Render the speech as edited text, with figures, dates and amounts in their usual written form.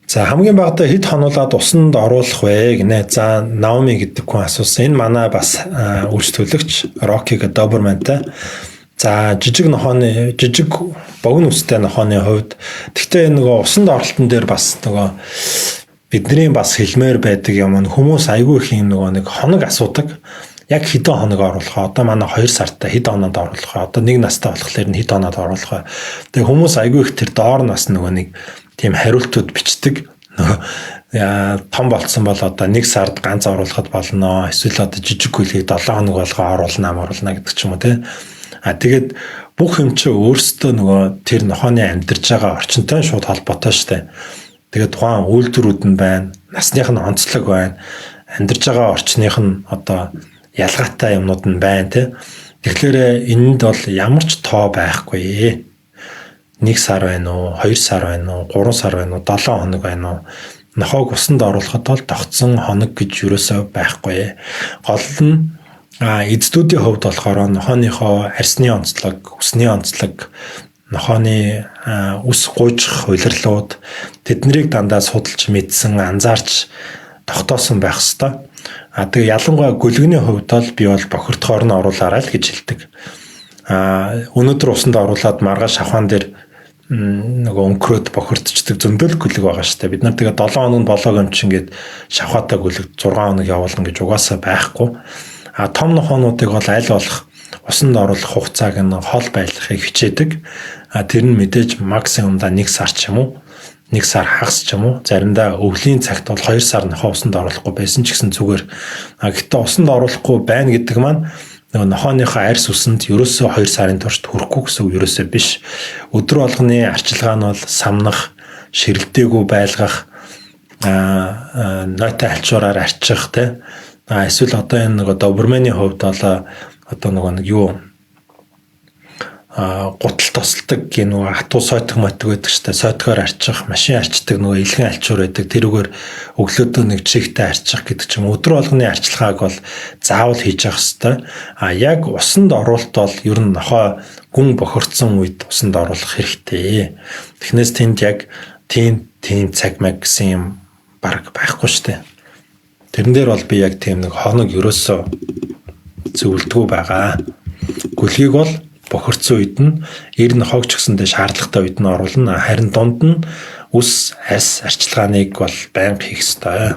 За хамгийн багадаа хэд хонуулаад усанд оруулах вэ гинэ. За Наоми гэдэг хүн асуусан. Энэ манай бас үйлчлүүлэгч Rocky Doberman-тай. За жижиг богино үстэй нохооны хувьд тэгтээ нөгөө усанд оролтон дээр бас нөгөө бидний бас хэлмээр байдаг юм. Хүмүүс айгүй их юм нөгөө нэг хоног асуудаг. Яг хэдэн хоног оруулах вэ? Одоо манай 2 сартай хэд оноод оруулах вэ? Одоо 1 настай болохоор хэд оноод оруулах вэ? Тэгээ хүмүүс айгүй их тэр доор нас нөгөө нэг тийм хариултууд бичдэг. Том болцсон бол одоо 1 сард ганц оруулахад болно. Эсвэл одоо жижиг хөлгийг 7 хоног болгоо оруулна гэдэг ч юм уу тий. Тэгээд бүх юм чи өөрсдөө нөгөө тэр нохооны амьдарч байгаа орчинтой шууд холбоотой штэ. Тэгээд тухайн үйлдвэрүүд нь байна, насных нь онцлог байна, амьдарч байгаа орчных нь одоо ялгаатай юмнууд нь байна тий. Тэгэхээр энэнд бол ямар ч тоо байхгүй. 1 сар байна уу, 2 сар байна уу, 3 сар байна уу, 7 хоног байна уу? Нохоог усанд оруулахад бол тогтсон хоног гэж юусоо байхгүй. Гол нь эцдүүдийн хувьд болохоор нохооныхоо арсны онцлог, усны онцлог, нохооны ус гуйжих улирлууд тэднийг дандаа судалж мэдсэн, анзаарч тогтоосон байх ёстой. Тэгээ ялангуяа гөлгөний хувьд бол би бол бохирдохоор нь оруулаарай л гэж хэлдэг. Өнөөдөр усанд оруулаад маргааш шавхаан дээр нөгөө өнгөрөөд бохирдчихдаг зөндөл гөлөг байгаа шүү дээ. Бид нар тэгээ 7 хоног болоог юм чинь ингээд шавхаатай гөлөг 6 хоног явуулна гэж угаасаа байхгүй. Том нохоонуудыг бол аль болох усанд оруулах хугацааг нь хол байлгахыг хичээдэг. Тэр нь мэдээж максимумдаа 1 сар ч юм уу, 1 сар хагас ч юм уу. Заримдаа өвлийн цагт бол 2 сар нохоо усанд оруулахгүй байсан ч гэсэн зүгээр. Гэхдээ усанд оруулахгүй байна гэдэг маань нохооныхоо арьс усанд ерөөсөө 2 сарын турш хүрэхгүй гэсэн үг ерөөсөө биш. Өдөр болгоны арчилгаа нь бол самнах, ширэлдээгүй байлгах, нойтон альчуураар арчих те. Эсвэл одоо энэ нөгөө Doberman-ийн хувьд бол одоо нөгөө нэг юу гутал тосолдог нөгөө хатуу сойтог байдаг шүү дээ. Сойтгоор арчих, машин арчдаг нөгөө илгэн альчуур байдаг. Тэрүүгээр өглөөдөө нэг жигтэй арчих гэдэг ч юм. Өдөр болгоны арчилгааг бол заавал хийж явах хэрэгтэй. Яг усанд оруулалт бол ер нь нохоо гүн бохирдсон үед усанд оруулах хэрэгтэй. Тэгнээс тэнд яг тийм цаг мэг гэсэн юм баг байхгүй шүү дээ. Тэрэн дээр бол би яг тийм нэг хоног ерөөсөө зөвлөдгөө байгаа. Гөлгийг бол бохирдсон үед нь нохоог ч гэсэндээ шаардлагатай үед нь оруулна. Харин дунд нь ус арчилгааныг бол байнга хийх ёстой.